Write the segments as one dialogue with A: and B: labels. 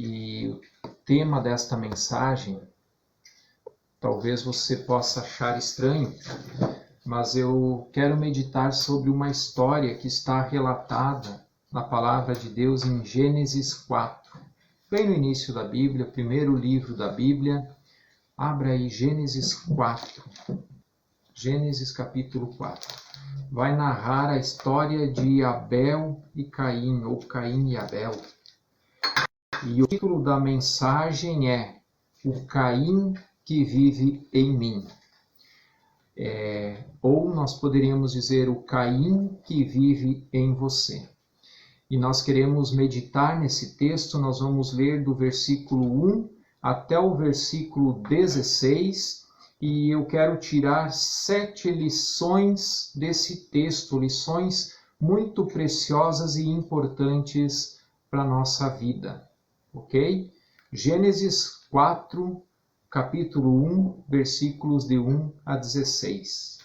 A: E o tema desta mensagem, talvez você possa achar estranho, mas eu quero meditar sobre uma história que está relatada na Palavra de Deus em Gênesis 4. Bem no início da Bíblia, primeiro livro da Bíblia, abra aí Gênesis 4. Gênesis capítulo 4. Vai narrar a história de Abel e Caim, ou Caim e Abel. E o título da mensagem é O Caim que vive em mim. Ou nós poderíamos dizer o Caim que vive em você. E nós queremos meditar nesse texto, nós vamos ler do versículo 1 até o versículo 16, e eu quero tirar 7 lições desse texto, lições muito preciosas e importantes para a nossa vida, ok? Gênesis 4, capítulo 1, versículos de 1 a 16.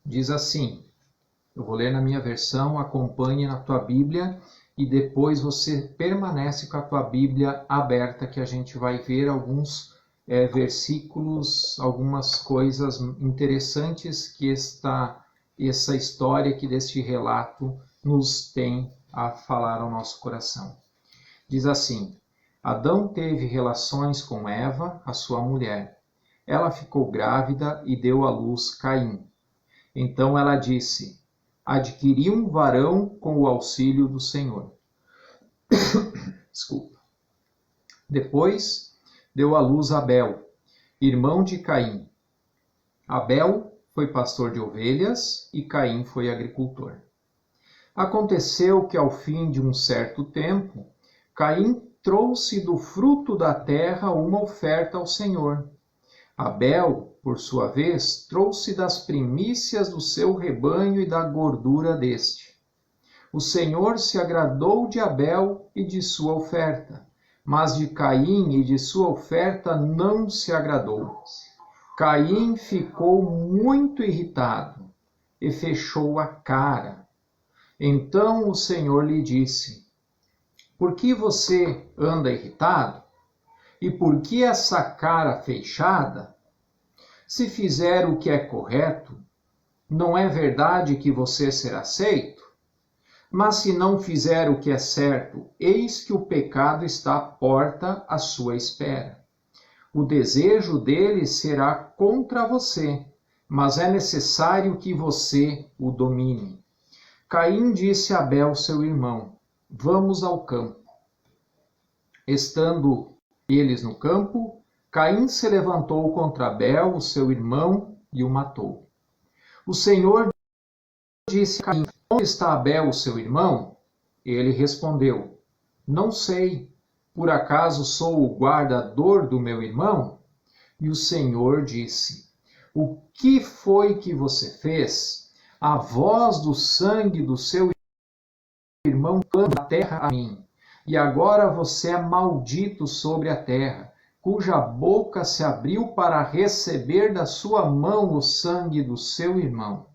A: Diz assim, eu vou ler na minha versão, acompanhe na tua Bíblia e depois você permanece com a tua Bíblia aberta, que a gente vai ver alguns versículos, algumas coisas interessantes que essa história aqui deste relato nos tem a falar ao nosso coração. Diz assim, Adão teve relações com Eva, a sua mulher. Ela ficou grávida e deu à luz Caim. Então ela disse, adquiri um varão com o auxílio do Senhor. Desculpa. Depois deu à luz Abel, irmão de Caim. Abel foi pastor de ovelhas e Caim foi agricultor. Aconteceu que ao fim de um certo tempo, Caim trouxe do fruto da terra uma oferta ao Senhor. Abel, por sua vez, trouxe das primícias do seu rebanho e da gordura deste. O Senhor se agradou de Abel e de sua oferta, mas de Caim e de sua oferta não se agradou. Caim ficou muito irritado e fechou a cara. Então o Senhor lhe disse, por que você anda irritado? E por que essa cara fechada? Se fizer o que é correto, não é verdade que você será aceito? Mas se não fizer o que é certo, eis que o pecado está à porta à sua espera. O desejo dele será contra você, mas é necessário que você o domine. Caim disse a Abel, seu irmão, vamos ao campo. Estando eles no campo, Caim se levantou contra Abel, o seu irmão, e o matou. O Senhor disse a Caim, onde está Abel, o seu irmão? Ele respondeu, não sei, por acaso sou o guardador do meu irmão? E o Senhor disse, o que foi que você fez? A voz do sangue do seu irmão clama da terra a mim. E agora você é maldito sobre a terra, cuja boca se abriu para receber da sua mão o sangue do seu irmão.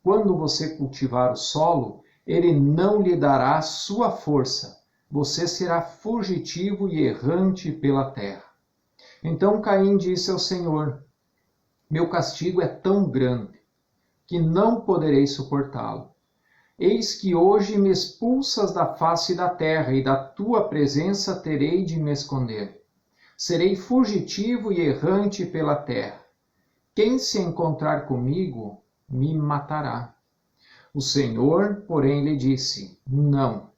A: Quando você cultivar o solo, ele não lhe dará sua força. Você será fugitivo e errante pela terra. Então Caim disse ao Senhor, meu castigo é tão grande que não poderei suportá-lo. Eis que hoje me expulsas da face da terra, e da tua presença terei de me esconder. Serei fugitivo e errante pela terra. Quem se encontrar comigo, me matará. O Senhor, porém, lhe disse, não.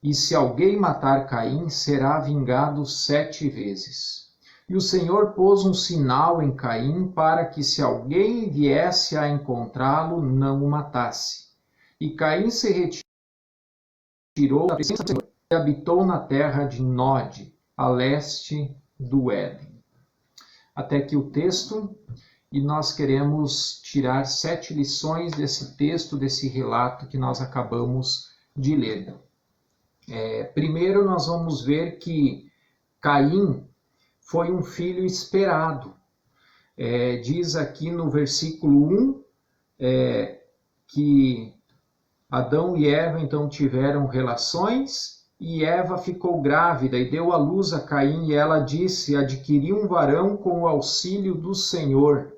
A: E se alguém matar Caim, será vingado 7 vezes. E o Senhor pôs um sinal em Caim, para que se alguém viesse a encontrá-lo, não o matasse. E Caim se retirou da presença do Senhor e habitou na terra de Nod, a leste do Éden. Até aqui o texto, e nós queremos tirar 7 lições desse texto, desse relato que nós acabamos de ler. Primeiro nós vamos ver que Caim foi um filho esperado. Diz aqui no versículo 1 que Adão e Eva então tiveram relações e Eva ficou grávida e deu à luz a Caim, e ela disse: adquiri um varão com o auxílio do Senhor.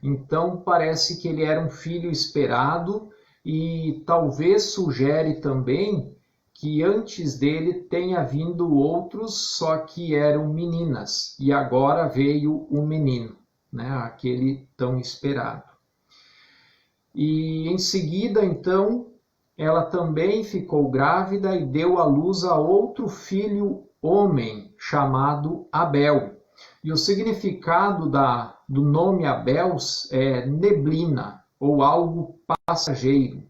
A: Então parece que ele era um filho esperado, e talvez sugere também que antes dele tenha vindo outros, só que eram meninas, e agora veio o menino, né? Aquele tão esperado. E em seguida, então, ela também ficou grávida e deu à luz a outro filho homem, chamado Abel. E o significado do nome Abel é neblina, ou algo passageiro.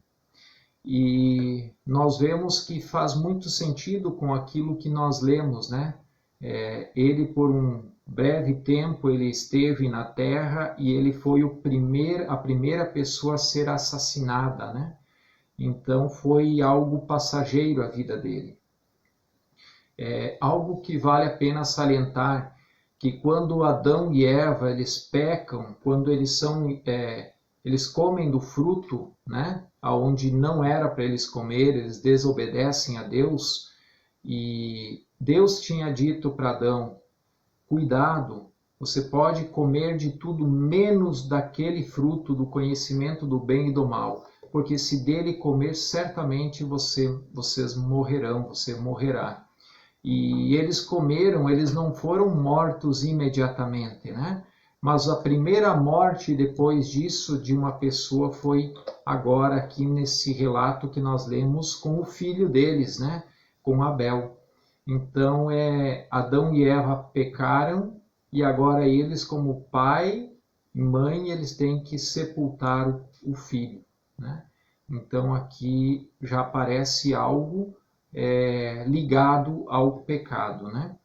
A: E nós vemos que faz muito sentido com aquilo que nós lemos, né? Ele, por um breve tempo, ele esteve na terra e ele foi a primeira pessoa a ser assassinada, né? Então foi algo passageiro a vida dele. Algo que vale a pena salientar, que quando Adão e Eva eles pecam, quando eles comem do fruto, né, aonde não era para eles comer, eles desobedecem a Deus, e Deus tinha dito para Adão: cuidado, você pode comer de tudo menos daquele fruto do conhecimento do bem e do mal, porque se dele comer, certamente vocês morrerão, você morrerá. E eles comeram, eles não foram mortos imediatamente, né? Mas a primeira morte depois disso de uma pessoa foi agora aqui nesse relato que nós lemos com o filho deles, né? Com Abel. Então, Adão e Eva pecaram e agora eles, como pai e mãe, eles têm que sepultar o filho, né? Então, aqui já aparece algo ligado ao pecado, né?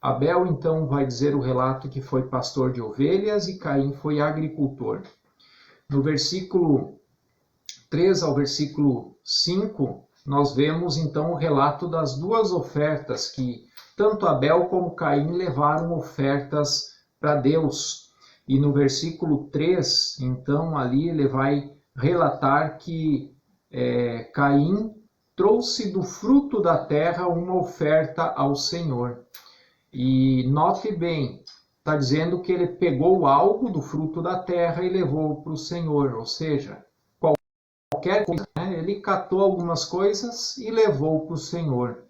A: Abel, então, vai dizer o relato que foi pastor de ovelhas e Caim foi agricultor. No versículo 3 ao versículo 5, nós vemos, então, o relato das duas ofertas que tanto Abel como Caim levaram ofertas para Deus. E no versículo 3, então, ali ele vai relatar que Caim trouxe do fruto da terra uma oferta ao Senhor. E note bem, está dizendo que ele pegou algo do fruto da terra e levou para o Senhor, ou seja, qualquer coisa, né? Ele catou algumas coisas e levou para o Senhor.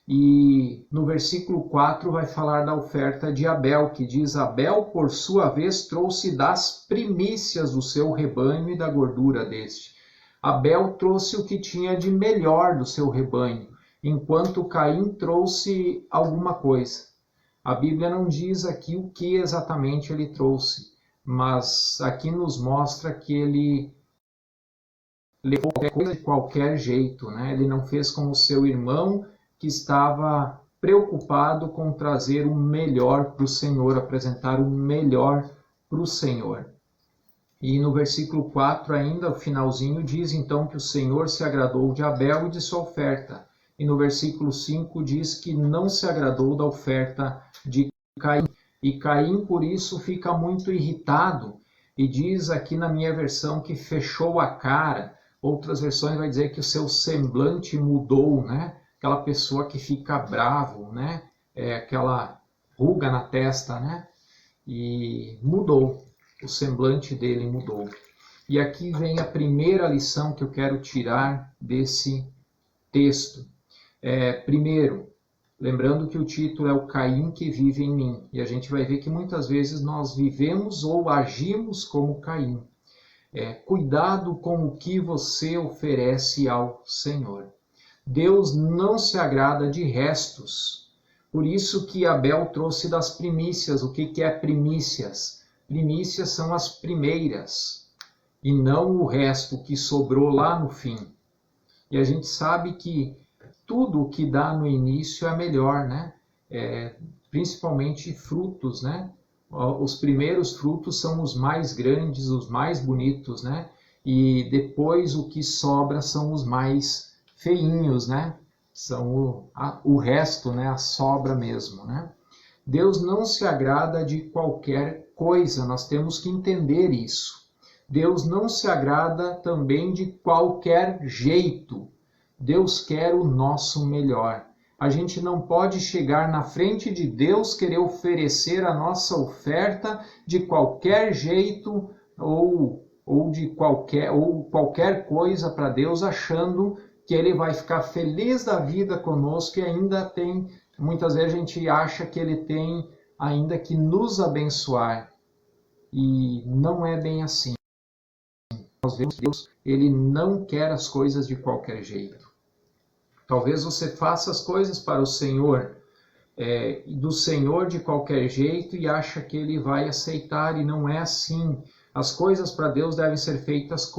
A: E no versículo 4 vai falar da oferta de Abel, que diz: Abel, por sua vez, trouxe das primícias do seu rebanho e da gordura deste. Abel trouxe o que tinha de melhor do seu rebanho, enquanto Caim trouxe alguma coisa. A Bíblia não diz aqui o que exatamente ele trouxe, mas aqui nos mostra que ele levou qualquer coisa de qualquer jeito, né? Ele não fez como seu irmão, que estava preocupado com trazer o melhor para o Senhor, apresentar o melhor para o Senhor. E no versículo 4 ainda, o finalzinho, diz então que o Senhor se agradou de Abel e de sua oferta. E no versículo 5 diz que não se agradou da oferta de Caim. E Caim, por isso, fica muito irritado. E diz aqui na minha versão que fechou a cara. Outras versões vai dizer que o seu semblante mudou, né? Aquela pessoa que fica bravo, né? Aquela ruga na testa, né? E mudou. O semblante dele mudou. E aqui vem a primeira lição que eu quero tirar desse texto. Primeiro, lembrando que o título é O Caim que vive em mim. E a gente vai ver que muitas vezes nós vivemos ou agimos como Caim. Cuidado com o que você oferece ao Senhor. Deus não se agrada de restos. Por isso que Abel trouxe das primícias. O que é primícias? Primícias são as primeiras, e não o resto que sobrou lá no fim. E a gente sabe que tudo o que dá no início é melhor, né? Principalmente frutos, né? Os primeiros frutos são os mais grandes, os mais bonitos, né? E depois o que sobra são os mais feinhos, né? São o resto, né? A sobra mesmo, né? Deus não se agrada de qualquer coisa, nós temos que entender isso. Deus não se agrada também de qualquer jeito. Deus quer o nosso melhor. A gente não pode chegar na frente de Deus, querer oferecer a nossa oferta de qualquer jeito ou de qualquer coisa para Deus, achando que Ele vai ficar feliz da vida conosco e ainda tem, muitas vezes a gente acha que Ele tem ainda que nos abençoar. E não é bem assim. Nós vemos que Deus, Ele não quer as coisas de qualquer jeito. Talvez você faça as coisas para o Senhor, do Senhor de qualquer jeito e acha que Ele vai aceitar, e não é assim. As coisas para Deus devem ser feitas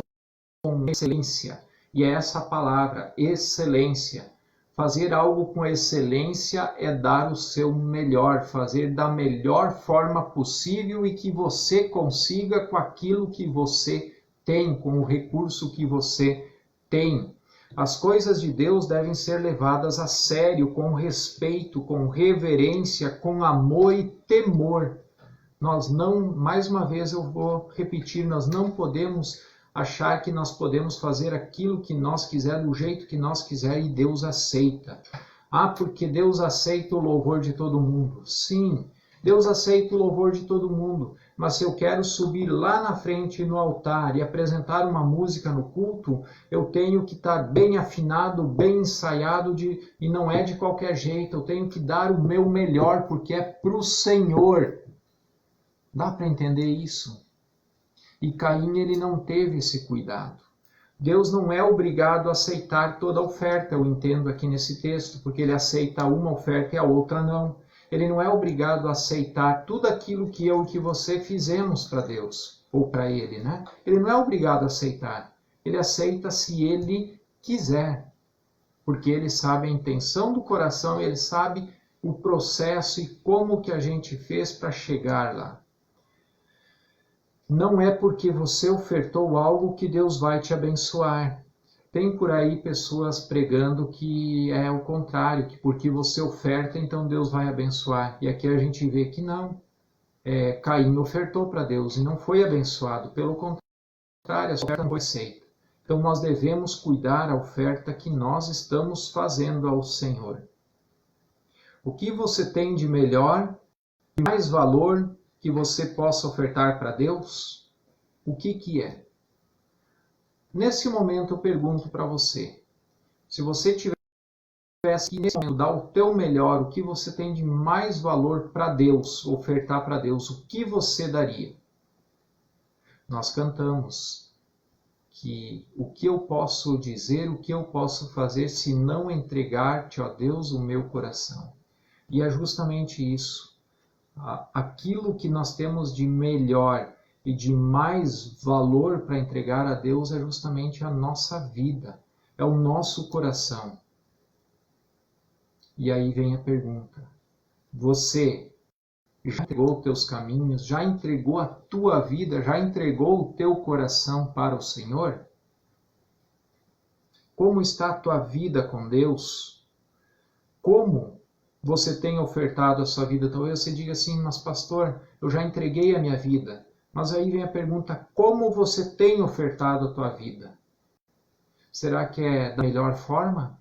A: com excelência. E é essa a palavra, excelência. Fazer algo com excelência é dar o seu melhor, fazer da melhor forma possível e que você consiga com aquilo que você tem, com o recurso que você tem. As coisas de Deus devem ser levadas a sério, com respeito, com reverência, com amor e temor. Nós não, mais uma vez eu vou repetir, nós não podemos achar que nós podemos fazer aquilo que nós quiser, do jeito que nós quiser e Deus aceita. Ah, porque Deus aceita o louvor de todo mundo. Sim, Deus aceita o louvor de todo mundo. Mas se eu quero subir lá na frente no altar e apresentar uma música no culto, eu tenho que estar bem afinado, bem ensaiado, e não é de qualquer jeito. Eu tenho que dar o meu melhor, porque é para o Senhor. Dá para entender isso? E Caim, ele não teve esse cuidado. Deus não é obrigado a aceitar toda a oferta, eu entendo aqui nesse texto, porque ele aceita uma oferta e a outra não. Ele não é obrigado a aceitar tudo aquilo que eu e que você fizemos para Deus, ou para Ele, né? Ele não é obrigado a aceitar. Ele aceita se Ele quiser, porque Ele sabe a intenção do coração, Ele sabe o processo e como que a gente fez para chegar lá. Não é porque você ofertou algo que Deus vai te abençoar. Tem por aí pessoas pregando que é o contrário, que porque você oferta, então Deus vai abençoar. E aqui a gente vê que não. Caim ofertou para Deus e não foi abençoado. Pelo contrário, a oferta não foi aceita. Então nós devemos cuidar da oferta que nós estamos fazendo ao Senhor. O que você tem de melhor, de mais valor que você possa ofertar para Deus? O que é? Nesse momento eu pergunto para você, se você tivesse que nesse momento dar o teu melhor, o que você tem de mais valor para Deus, ofertar para Deus, o que você daria? Nós cantamos que o que eu posso dizer, o que eu posso fazer se não entregar-te, ó Deus, o meu coração. E é justamente isso. Aquilo que nós temos de melhor e de mais valor para entregar a Deus é justamente a nossa vida, é o nosso coração. E aí vem a pergunta: você já entregou os teus caminhos, já entregou a tua vida, já entregou o teu coração para o Senhor? Como está a tua vida com Deus? Como você tem ofertado a sua vida? Talvez você diga assim, mas pastor, eu já entreguei a minha vida. Mas aí vem a pergunta, como você tem ofertado a tua vida? Será que é da melhor forma?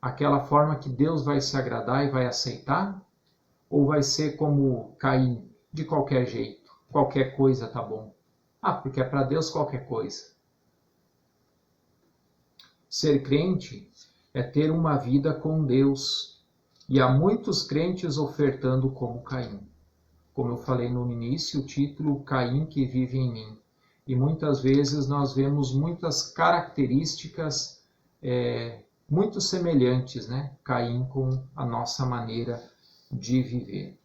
A: Aquela forma que Deus vai se agradar e vai aceitar? Ou vai ser como Caim, de qualquer jeito, qualquer coisa tá bom? Ah, porque é para Deus qualquer coisa. Ser crente é ter uma vida com Deus. E há muitos crentes ofertando como Caim. Como eu falei no início, o título Caim que vive em mim. E muitas vezes nós vemos muitas características muito semelhantes, né? Caim com a nossa maneira de viver.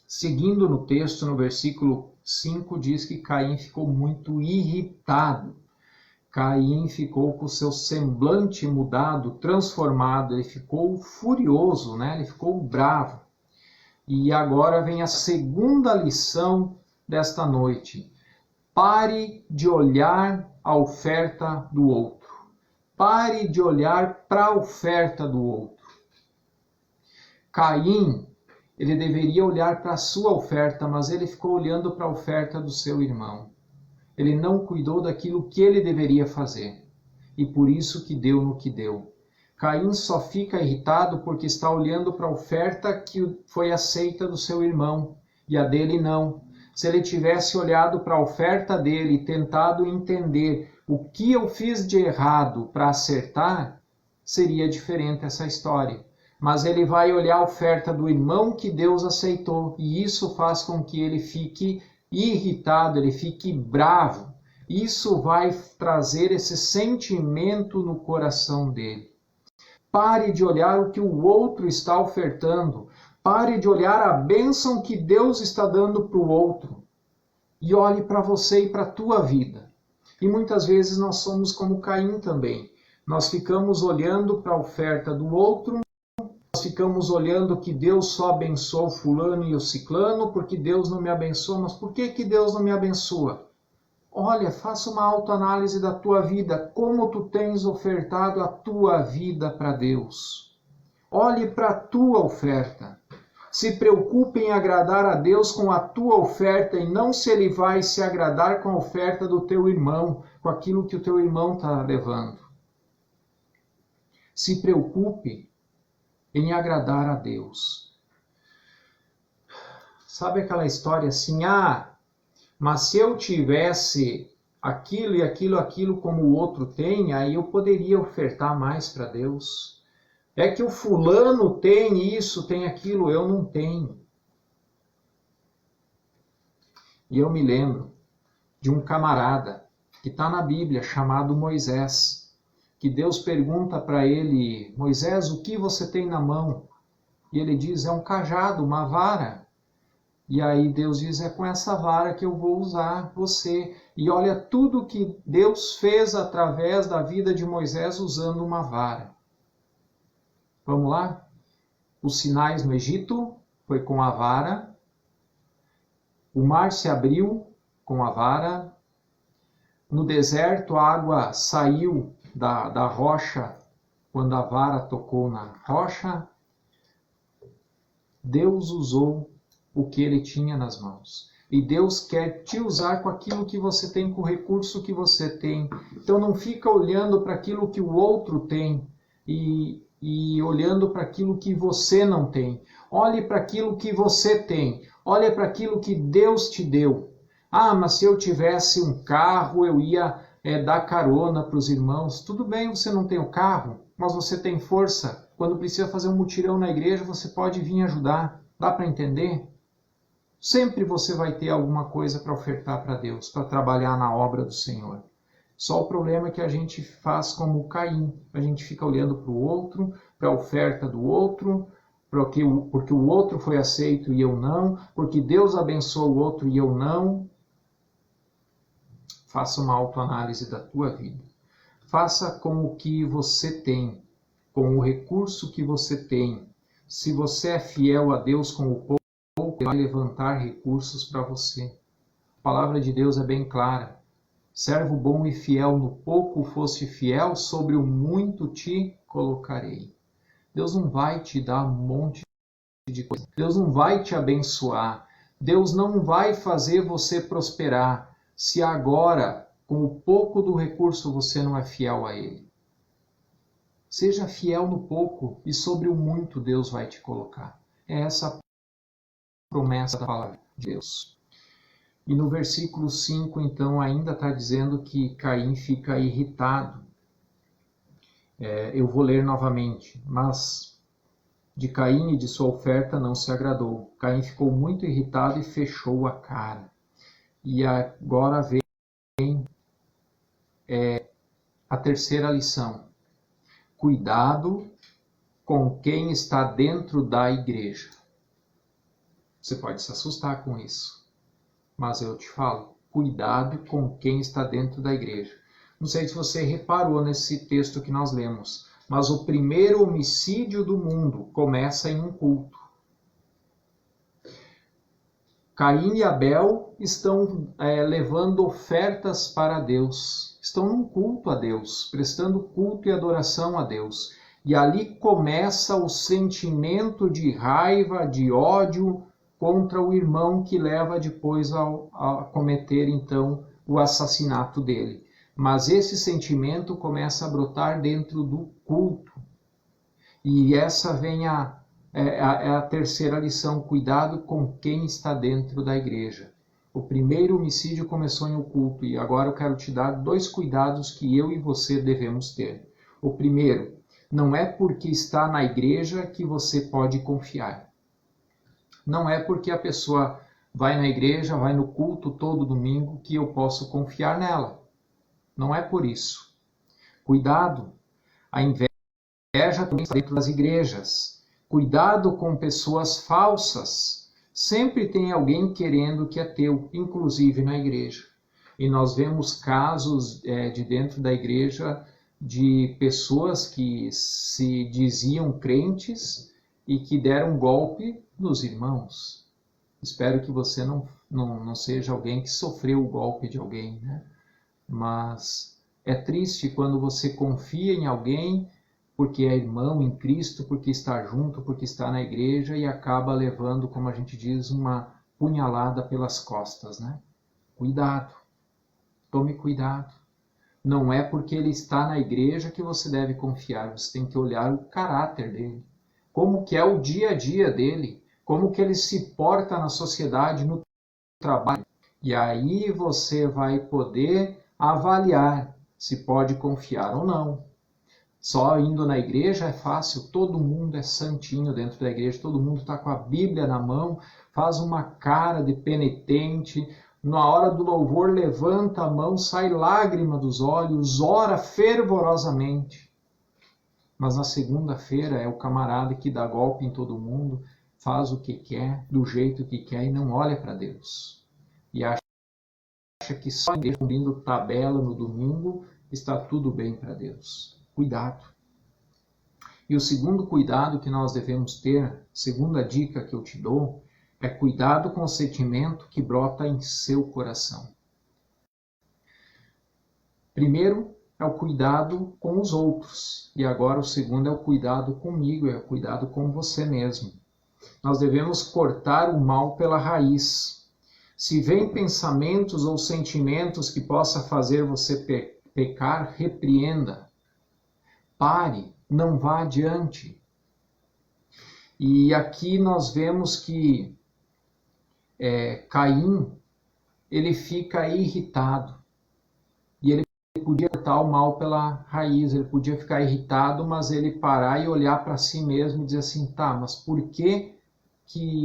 A: Seguindo no texto, no versículo 5, diz que Caim ficou muito irritado. Caim ficou com o seu semblante mudado, transformado, ele ficou furioso, né? Ele ficou bravo. E agora vem a segunda lição desta noite. Pare de olhar a oferta do outro. Pare de olhar para a oferta do outro. Caim, ele deveria olhar para a sua oferta, mas ele ficou olhando para a oferta do seu irmão. Ele não cuidou daquilo que ele deveria fazer. E por isso que deu no que deu. Caim só fica irritado porque está olhando para a oferta que foi aceita do seu irmão e a dele não. Se ele tivesse olhado para a oferta dele e tentado entender o que eu fiz de errado para acertar, seria diferente essa história. Mas ele vai olhar a oferta do irmão que Deus aceitou, e isso faz com que ele fique irritado, ele fique bravo. Isso vai trazer esse sentimento no coração dele. Pare de olhar o que o outro está ofertando. Pare de olhar a bênção que Deus está dando para o outro. E olhe para você e para a tua vida. E muitas vezes nós somos como Caim também. Nós ficamos olhando para a oferta do outro, nós ficamos olhando que Deus só abençoa o fulano e o ciclano, porque Deus não me abençoa. Mas por que Deus não me abençoa? Olha, faça uma autoanálise da tua vida. Como tu tens ofertado a tua vida para Deus? Olhe para a tua oferta. Se preocupe em agradar a Deus com a tua oferta e não se Ele vai se agradar com a oferta do teu irmão, com aquilo que o teu irmão está levando. Se preocupe em agradar a Deus. Sabe aquela história assim, mas se eu tivesse aquilo e aquilo como o outro tem, aí eu poderia ofertar mais para Deus. É que o fulano tem isso, tem aquilo, eu não tenho. E eu me lembro de um camarada que está na Bíblia, chamado Moisés, que Deus pergunta para ele, Moisés, o que você tem na mão? E ele diz, é um cajado, uma vara. E aí Deus diz, é com essa vara que eu vou usar você. E olha tudo que Deus fez através da vida de Moisés usando uma vara. Vamos lá? Os sinais no Egito foi com a vara. O mar se abriu com a vara. No deserto a água saiu da rocha quando a vara tocou na rocha. Deus usou o que ele tinha nas mãos. E Deus quer te usar com aquilo que você tem, com o recurso que você tem. Então não fica olhando para aquilo que o outro tem e olhando para aquilo que você não tem. Olhe para aquilo que você tem. Olhe para aquilo que Deus te deu. Mas se eu tivesse um carro, eu ia dar carona para os irmãos. Tudo bem, você não tem o carro, mas você tem força. Quando precisa fazer um mutirão na igreja, você pode vir ajudar. Dá para entender? Sempre você vai ter alguma coisa para ofertar para Deus, para trabalhar na obra do Senhor. Só o problema é que a gente faz como Caim. A gente fica olhando para o outro, para a oferta do outro, porque o outro foi aceito e eu não, porque Deus abençoou o outro e eu não. Faça uma autoanálise da tua vida. Faça com o que você tem, com o recurso que você tem. Se você é fiel a Deus com o pouco, Ele vai levantar recursos para você. A palavra de Deus é bem clara. Servo bom e fiel, no pouco foste fiel, sobre o muito te colocarei. Deus não vai te dar um monte de coisa. Deus não vai te abençoar. Deus não vai fazer você prosperar se agora, com o pouco do recurso, você não é fiel a Ele. Seja fiel no pouco e sobre o muito Deus vai te colocar. É essa a promessa da palavra de Deus. E no versículo 5, então, ainda está dizendo que Caim fica irritado. Eu vou ler novamente. Mas de Caim e de sua oferta não se agradou. Caim ficou muito irritado e fechou a cara. E agora vem a terceira lição. Cuidado com quem está dentro da igreja. Você pode se assustar com isso. Mas eu te falo, cuidado com quem está dentro da igreja. Não sei se você reparou nesse texto que nós lemos, mas o primeiro homicídio do mundo começa em um culto. Caim e Abel estão levando ofertas para Deus. Estão num culto a Deus, prestando culto e adoração a Deus. E ali começa o sentimento de raiva, de ódio contra o irmão que leva depois a cometer, então, o assassinato dele. Mas esse sentimento começa a brotar dentro do culto. E essa vem a terceira lição: cuidado com quem está dentro da igreja. O primeiro homicídio começou em um culto, e agora eu quero te dar 2 cuidados que eu e você devemos ter. O primeiro, não é porque está na igreja que você pode confiar. Não é porque a pessoa vai na igreja, vai no culto todo domingo, que eu posso confiar nela. Não é por isso. Cuidado, a inveja também está dentro das igrejas. Cuidado com pessoas falsas. Sempre tem alguém querendo que é teu, inclusive na igreja. E nós vemos casos de dentro da igreja de pessoas que se diziam crentes e que deram golpe nos irmãos. Espero que você não seja alguém que sofreu o golpe de alguém, né? Mas é triste quando você confia em alguém porque é irmão em Cristo, porque está junto, porque está na igreja e acaba levando, como a gente diz, uma punhalada pelas costas, né? Cuidado, tome cuidado. Não é porque ele está na igreja que você deve confiar, você tem que olhar o caráter dele, como que é o dia a dia dele, como que ele se porta na sociedade, no trabalho. E aí você vai poder avaliar se pode confiar ou não. Só indo na igreja é fácil, todo mundo é santinho dentro da igreja, todo mundo está com a Bíblia na mão, faz uma cara de penitente, na hora do louvor levanta a mão, sai lágrima dos olhos, ora fervorosamente. Mas na segunda-feira é o camarada que dá golpe em todo mundo, faz o que quer, do jeito que quer e não olha para Deus. E acha que só em Deus, cumprindo tabela no domingo, está tudo bem para Deus. Cuidado. E o segundo cuidado que nós devemos ter, segunda dica que eu te dou, é cuidado com o sentimento que brota em seu coração. Primeiro é o cuidado com os outros, e agora o segundo é o cuidado comigo, é o cuidado com você mesmo. Nós devemos cortar o mal pela raiz. Se vem pensamentos ou sentimentos que possa fazer você pecar, repreenda. Pare, não vá adiante. E aqui nós vemos que Caim, ele fica irritado. E ele podia cortar o mal pela raiz, ele podia ficar irritado, mas ele parar e olhar para si mesmo e dizer assim, tá, mas por que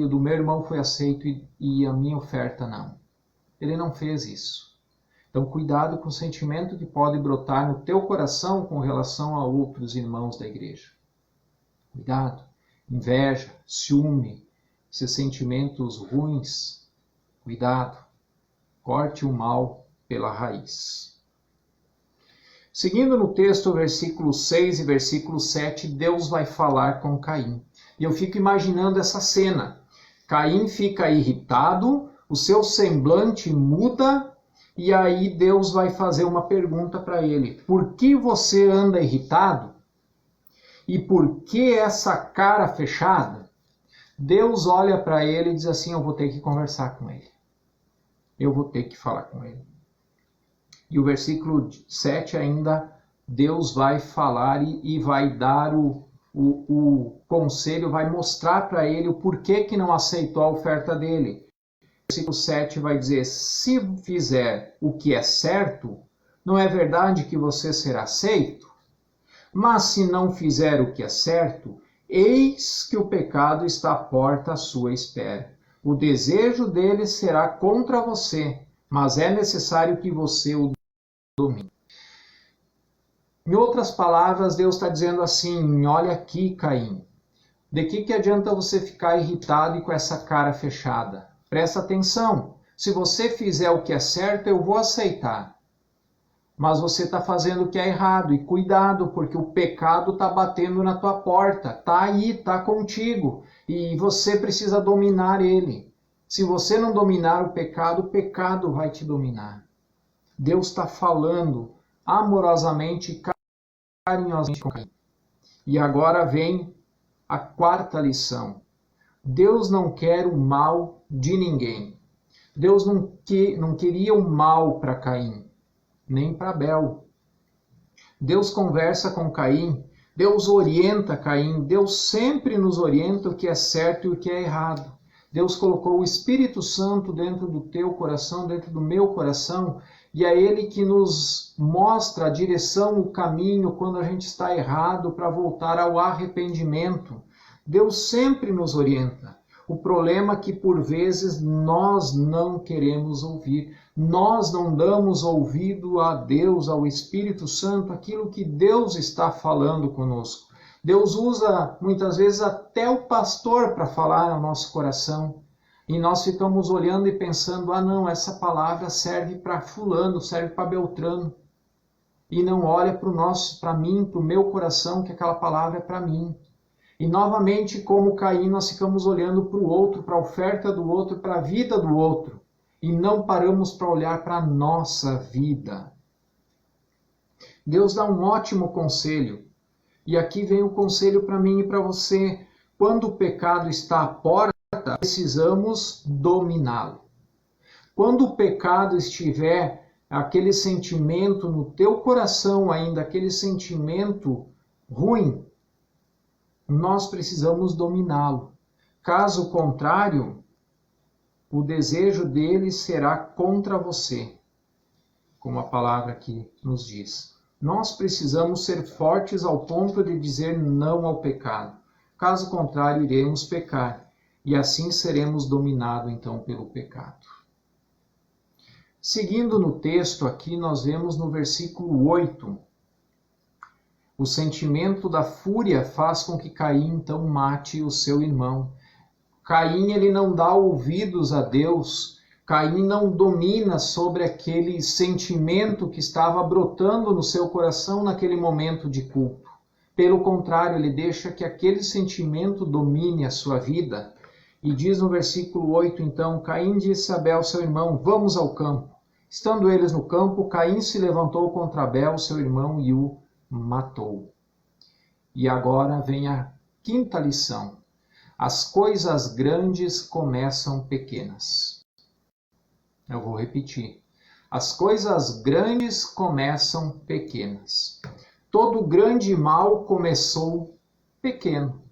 A: o do meu irmão foi aceito e a minha oferta não? Ele não fez isso. Então, cuidado com o sentimento que pode brotar no teu coração com relação a outros irmãos da igreja. Cuidado. Inveja, ciúme, esses sentimentos ruins. Cuidado. Corte o mal pela raiz. Seguindo no texto, versículo 6 e versículo 7, Deus vai falar com Caim. E eu fico imaginando essa cena. Caim fica irritado, o seu semblante muda. E aí Deus vai fazer uma pergunta para ele. Por que você anda irritado? E por que essa cara fechada? Deus olha para ele e diz assim, eu vou ter que conversar com ele. Eu vou ter que falar com ele. E o versículo 7 ainda, Deus vai falar e vai dar o conselho, vai mostrar para ele o porquê que não aceitou a oferta dele. Versículo 7 vai dizer, se fizer o que é certo, não é verdade que você será aceito? Mas se não fizer o que é certo, eis que o pecado está à porta à sua espera. O desejo dele será contra você, mas é necessário que você o domine. Em outras palavras, Deus está dizendo assim, olha aqui, Caim, de que adianta você ficar irritado e com essa cara fechada? Presta atenção, se você fizer o que é certo, eu vou aceitar. Mas você está fazendo o que é errado. E cuidado, porque o pecado está batendo na tua porta. Está aí, está contigo. E você precisa dominar ele. Se você não dominar o pecado vai te dominar. Deus está falando amorosamente, carinhosamente com Caim. E agora vem a quarta lição. Deus não quer o mal de ninguém. Deus não queria o mal para Caim, nem para Abel. Deus conversa com Caim, Deus orienta Caim, Deus sempre nos orienta o que é certo e o que é errado. Deus colocou o Espírito Santo dentro do teu coração, dentro do meu coração, e é Ele que nos mostra a direção, o caminho, quando a gente está errado, para voltar ao arrependimento. Deus sempre nos orienta. O problema é que, por vezes, nós não queremos ouvir. Nós não damos ouvido a Deus, ao Espírito Santo, aquilo que Deus está falando conosco. Deus usa, muitas vezes, até o pastor para falar ao nosso coração. E nós ficamos olhando e pensando, não, essa palavra serve para fulano, serve para Beltrano. E não olha para mim, para o meu coração, que aquela palavra é para mim. E novamente, como Caim, nós ficamos olhando para o outro, para a oferta do outro, para a vida do outro. E não paramos para olhar para a nossa vida. Deus dá um ótimo conselho. E aqui vem o conselho para mim e para você. Quando o pecado está à porta, precisamos dominá-lo. Quando o pecado estiver, aquele sentimento no teu coração ainda, aquele sentimento ruim, nós precisamos dominá-lo. Caso contrário, o desejo dele será contra você, como a palavra aqui nos diz. Nós precisamos ser fortes ao ponto de dizer não ao pecado. Caso contrário, iremos pecar. E assim seremos dominados, então, pelo pecado. Seguindo no texto aqui, nós vemos no versículo 8. O sentimento da fúria faz com que Caim, então, mate o seu irmão. Caim, ele não dá ouvidos a Deus. Caim não domina sobre aquele sentimento que estava brotando no seu coração naquele momento de culto. Pelo contrário, ele deixa que aquele sentimento domine a sua vida. E diz no versículo 8, então, Caim disse a Abel, seu irmão, vamos ao campo. Estando eles no campo, Caim se levantou contra Abel, seu irmão, e o matou. E agora vem a quinta lição. As coisas grandes começam pequenas. Eu vou repetir. As coisas grandes começam pequenas. Todo grande mal começou pequeno.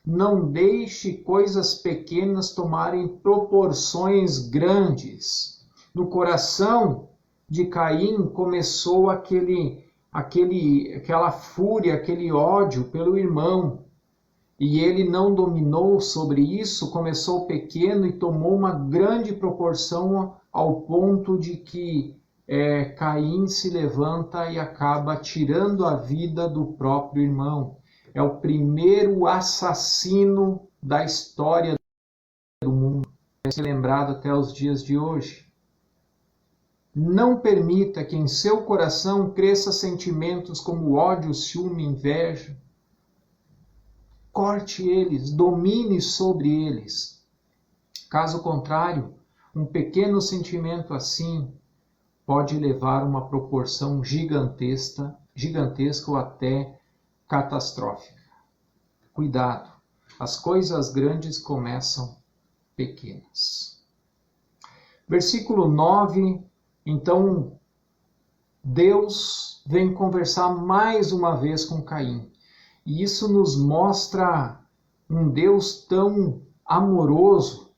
A: Não deixe coisas pequenas tomarem proporções grandes. No coração de Caim começou aquela fúria, aquele ódio pelo irmão. E ele não dominou sobre isso, começou pequeno e tomou uma grande proporção ao ponto de que Caim se levanta e acaba tirando a vida do próprio irmão. É o primeiro assassino da história do mundo. Vai ser lembrado até os dias de hoje. Não permita que em seu coração cresça sentimentos como ódio, ciúme, inveja. Corte eles, domine sobre eles. Caso contrário, um pequeno sentimento assim pode levar a uma proporção gigantesca ou até catastrófica. Cuidado, as coisas grandes começam pequenas. Versículo 9, então Deus vem conversar mais uma vez com Caim. E isso nos mostra um Deus tão amoroso,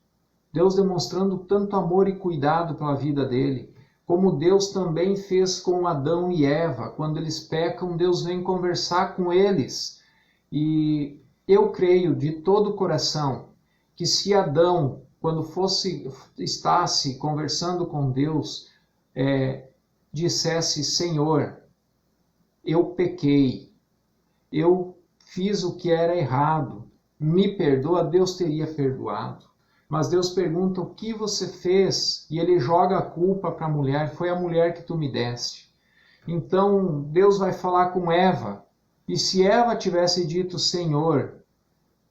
A: Deus demonstrando tanto amor e cuidado pela vida dele, como Deus também fez com Adão e Eva. Quando eles pecam, Deus vem conversar com eles. E eu creio de todo o coração que se Adão, quando estasse conversando com Deus, dissesse, Senhor, eu pequei, eu fiz o que era errado, me perdoa, Deus teria perdoado. Mas Deus pergunta, o que você fez? E ele joga a culpa para a mulher, foi a mulher que tu me deste. Então Deus vai falar com Eva, e se Eva tivesse dito, Senhor,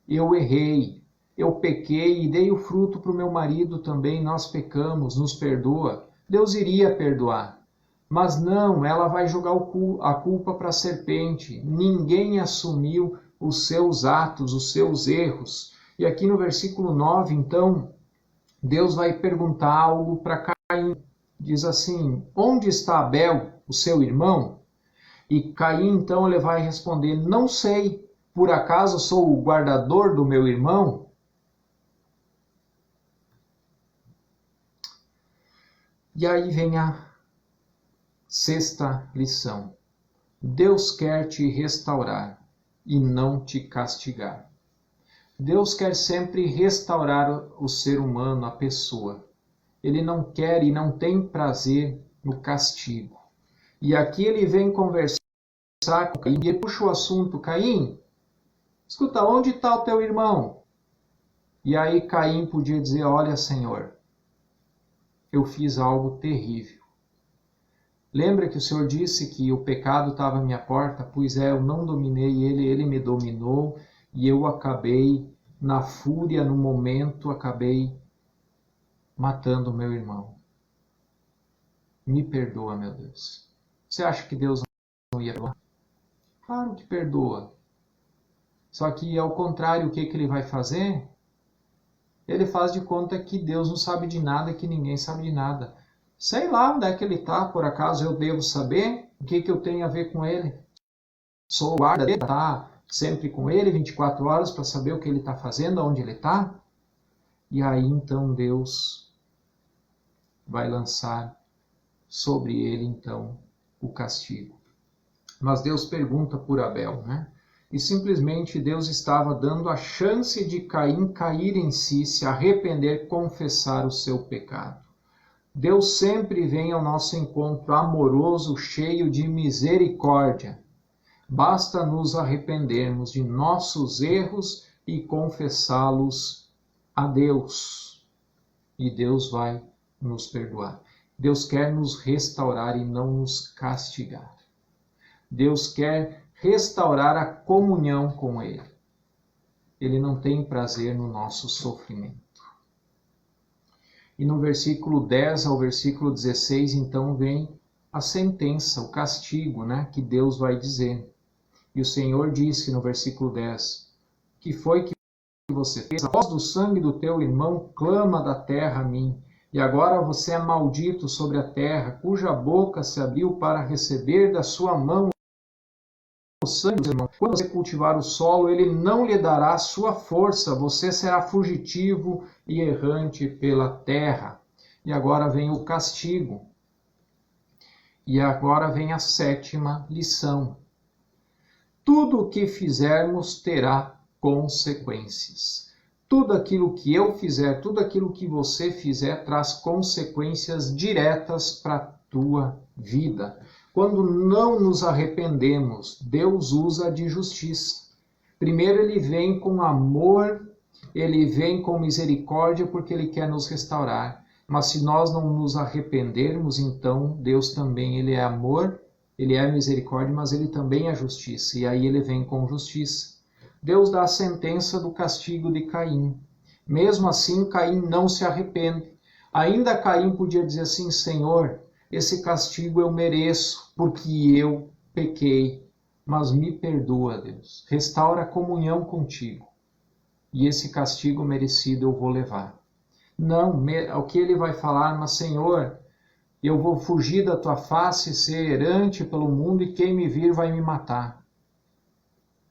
A: eu errei, eu pequei e dei o fruto para o meu marido também, nós pecamos, nos perdoa, Deus iria perdoar. Mas não, ela vai jogar a culpa para a serpente. Ninguém assumiu os seus atos, os seus erros. E aqui no versículo 9, então, Deus vai perguntar algo para Caim. Diz assim: onde está Abel, o seu irmão? E Caim, então, ele vai responder: não sei, por acaso sou o guardador do meu irmão? E aí vem a sexta lição. Deus quer te restaurar e não te castigar. Deus quer sempre restaurar o ser humano, a pessoa. Ele não quer e não tem prazer no castigo. E aqui ele vem conversar com Caim e ele puxa o assunto: Caim, escuta, onde está o teu irmão? E aí Caim podia dizer: olha, Senhor, eu fiz algo terrível. Lembra que o Senhor disse que o pecado estava à minha porta? Pois é, eu não dominei ele, ele me dominou e eu acabei, na fúria, no momento, acabei matando o meu irmão. Me perdoa, meu Deus. Você acha que Deus não ia perdoar? Claro que perdoa. Só que, ao contrário, o que ele vai fazer? Ele faz de conta que Deus não sabe de nada, que ninguém sabe de nada. Sei lá onde é que ele está, por acaso eu devo saber? O que eu tenho a ver com ele? Sou o guarda dele, está sempre com ele, 24 horas, para saber o que ele está fazendo, onde ele está? E aí então Deus vai lançar sobre ele então o castigo. Mas Deus pergunta por Abel, né? E simplesmente Deus estava dando a chance de Caim cair em si, se arrepender, confessar o seu pecado. Deus sempre vem ao nosso encontro amoroso, cheio de misericórdia. Basta nos arrependermos de nossos erros e confessá-los a Deus. E Deus vai nos perdoar. Deus quer nos restaurar e não nos castigar. Deus quer restaurar a comunhão com Ele. Ele não tem prazer no nosso sofrimento. E no versículo 10 ao versículo 16, então, vem a sentença, o castigo, né, que Deus vai dizer. E o Senhor disse no versículo 10, que foi que você fez? A voz do sangue do teu irmão clama da terra a mim, e agora você é maldito sobre a terra, cuja boca se abriu para receber da sua mão o sangue do irmão. Quando você cultivar o solo, ele não lhe dará sua força, você será fugitivo e errante pela terra. E agora vem o castigo. E agora vem a sétima lição. Tudo o que fizermos terá consequências. Tudo aquilo que eu fizer, tudo aquilo que você fizer, traz consequências diretas para a tua vida. Quando não nos arrependemos, Deus usa de justiça. Primeiro ele vem com amor, ele vem com misericórdia porque ele quer nos restaurar. Mas se nós não nos arrependermos, então Deus também, ele é amor, ele é misericórdia, mas ele também é justiça. E aí ele vem com justiça. Deus dá a sentença do castigo de Caim. Mesmo assim, Caim não se arrepende. Ainda Caim podia dizer assim: Senhor, esse castigo eu mereço, porque eu pequei. Mas me perdoa, Deus. Restaura a comunhão contigo. E esse castigo merecido eu vou levar. Não, o que ele vai falar? Mas, Senhor, eu vou fugir da tua face, ser errante pelo mundo, e quem me vir vai me matar.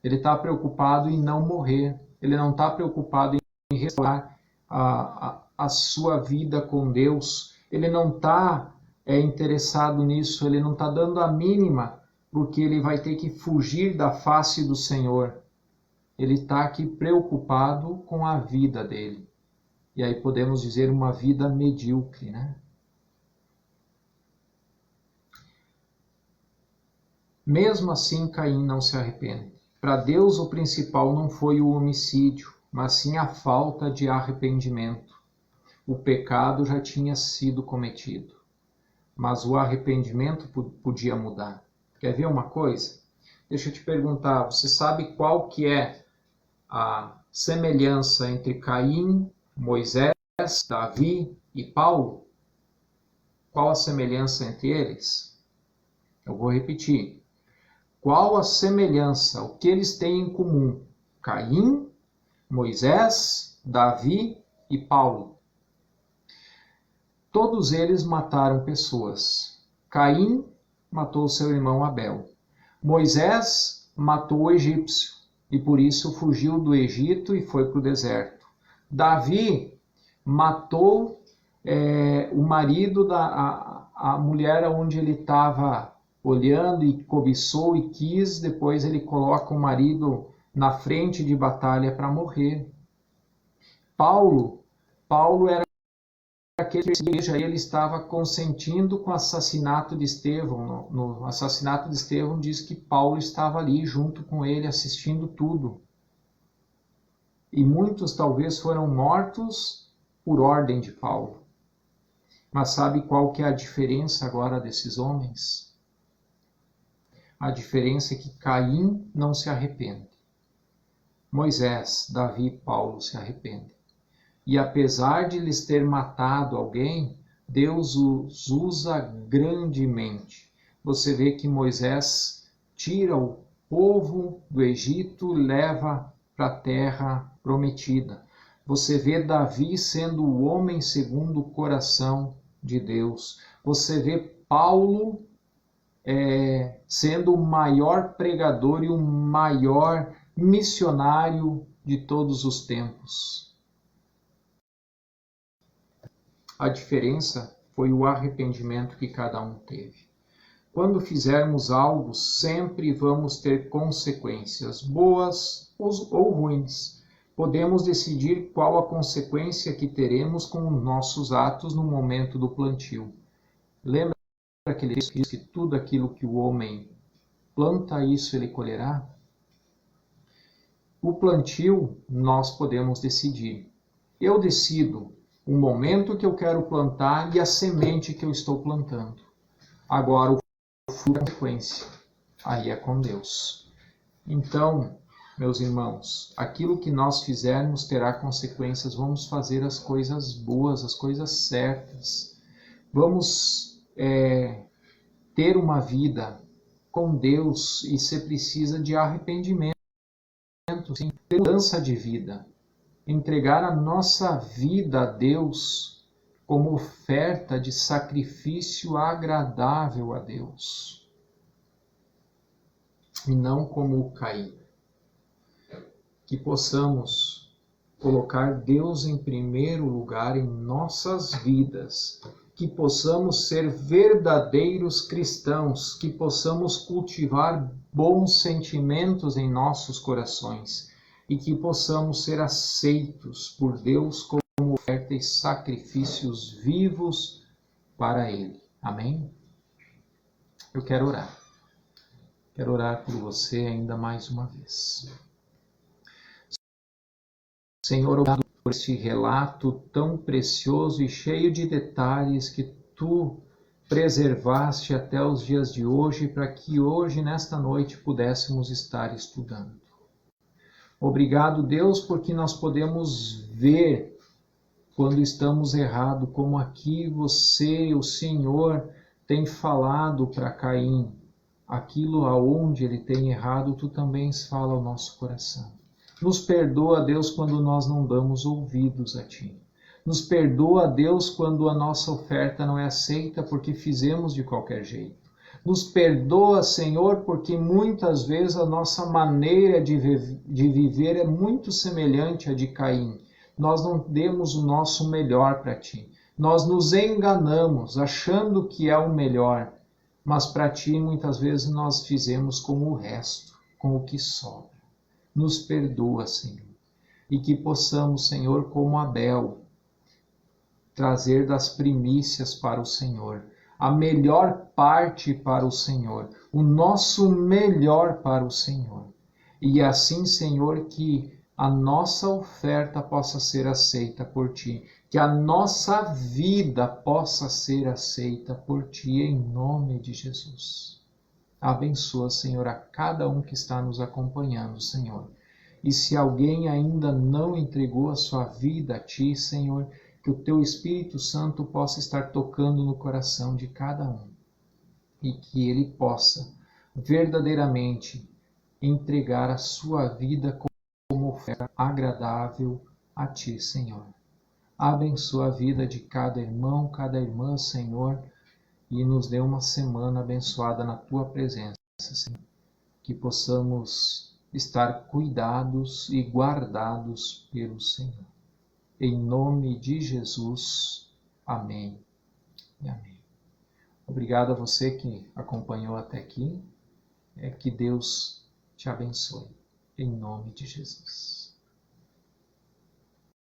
A: Ele está preocupado em não morrer. Ele não está preocupado em restaurar a sua vida com Deus. Ele não está interessado nisso. Ele não está dando a mínima, porque ele vai ter que fugir da face do Senhor. Ele está aqui preocupado com a vida dele. E aí podemos dizer uma vida medíocre, né? Mesmo assim, Caim não se arrepende. Para Deus, o principal não foi o homicídio, mas sim a falta de arrependimento. O pecado já tinha sido cometido, mas o arrependimento podia mudar. Quer ver uma coisa? Deixa eu te perguntar, você sabe qual que é a semelhança entre Caim, Moisés, Davi e Paulo? Qual a semelhança entre eles? Eu vou repetir. Qual a semelhança, o que eles têm em comum? Caim, Moisés, Davi e Paulo. Todos eles mataram pessoas. Caim matou seu irmão Abel. Moisés matou o egípcio e por isso fugiu do Egito e foi para o deserto. Davi matou o marido a mulher onde ele estava olhando e cobiçou e quis. Depois ele coloca o marido na frente de batalha para morrer. Paulo era aquele que ele estava consentindo com o assassinato de Estevão. No assassinato de Estevão diz que Paulo estava ali junto com ele assistindo tudo. E muitos talvez foram mortos por ordem de Paulo. Mas sabe qual que é a diferença agora desses homens? A diferença é que Caim não se arrepende. Moisés, Davi e Paulo se arrependem. E apesar de lhes ter matado alguém, Deus os usa grandemente. Você vê que Moisés tira o povo do Egito e leva para a terra prometida. Você vê Davi sendo o homem segundo o coração de Deus. Você vê Paulo sendo o maior pregador e o maior missionário de todos os tempos. A diferença foi o arrependimento que cada um teve. Quando fizermos algo, sempre vamos ter consequências, boas ou ruins. Podemos decidir qual a consequência que teremos com os nossos atos no momento do plantio. Lembra aquele texto que diz que tudo aquilo que o homem planta, isso ele colherá? O plantio nós podemos decidir. Eu decido o momento que eu quero plantar e a semente que eu estou plantando. Agora, o fruto é a consequência. Aí é com Deus. Então, meus irmãos, aquilo que nós fizermos terá consequências. Vamos fazer as coisas boas, as coisas certas. Vamos ter uma vida com Deus e se precisa de arrependimento, sim, mudança de vida. Entregar a nossa vida a Deus como oferta de sacrifício agradável a Deus. E não como o Caim. Que possamos colocar Deus em primeiro lugar em nossas vidas. Que possamos ser verdadeiros cristãos. Que possamos cultivar bons sentimentos em nossos corações. E que possamos ser aceitos por Deus como oferta e sacrifícios vivos para Ele. Amém? Eu quero orar. Quero orar por você ainda mais uma vez. Senhor, obrigado por este relato tão precioso e cheio de detalhes que Tu preservaste até os dias de hoje, para que hoje, nesta noite, pudéssemos estar estudando. Obrigado, Deus, porque nós podemos ver quando estamos errados, como aqui você, o Senhor, tem falado para Caim. Aquilo aonde ele tem errado, tu também fala ao nosso coração. Nos perdoa, Deus, quando nós não damos ouvidos a Ti. Nos perdoa, Deus, quando a nossa oferta não é aceita porque fizemos de qualquer jeito. Nos perdoa, Senhor, porque muitas vezes a nossa maneira de viver é muito semelhante à de Caim. Nós não demos o nosso melhor para Ti. Nós nos enganamos achando que é o melhor, mas para Ti muitas vezes nós fizemos com o resto, com o que sobra. Nos perdoa, Senhor. E que possamos, Senhor, como Abel, trazer das primícias para o Senhor, a melhor parte para o Senhor, o nosso melhor para o Senhor. E assim, Senhor, que a nossa oferta possa ser aceita por Ti, que a nossa vida possa ser aceita por Ti, em nome de Jesus. Abençoa, Senhor, a cada um que está nos acompanhando, Senhor. E se alguém ainda não entregou a sua vida a Ti, Senhor, que o Teu Espírito Santo possa estar tocando no coração de cada um. E que ele possa verdadeiramente entregar a sua vida como oferta agradável a Ti, Senhor. Abençoa a vida de cada irmão, cada irmã, Senhor, e nos dê uma semana abençoada na Tua presença, Senhor. Que possamos estar cuidados e guardados pelo Senhor. Em nome de Jesus. Amém e amém. Obrigado a você que acompanhou até aqui. Que Deus te abençoe. Em nome de Jesus.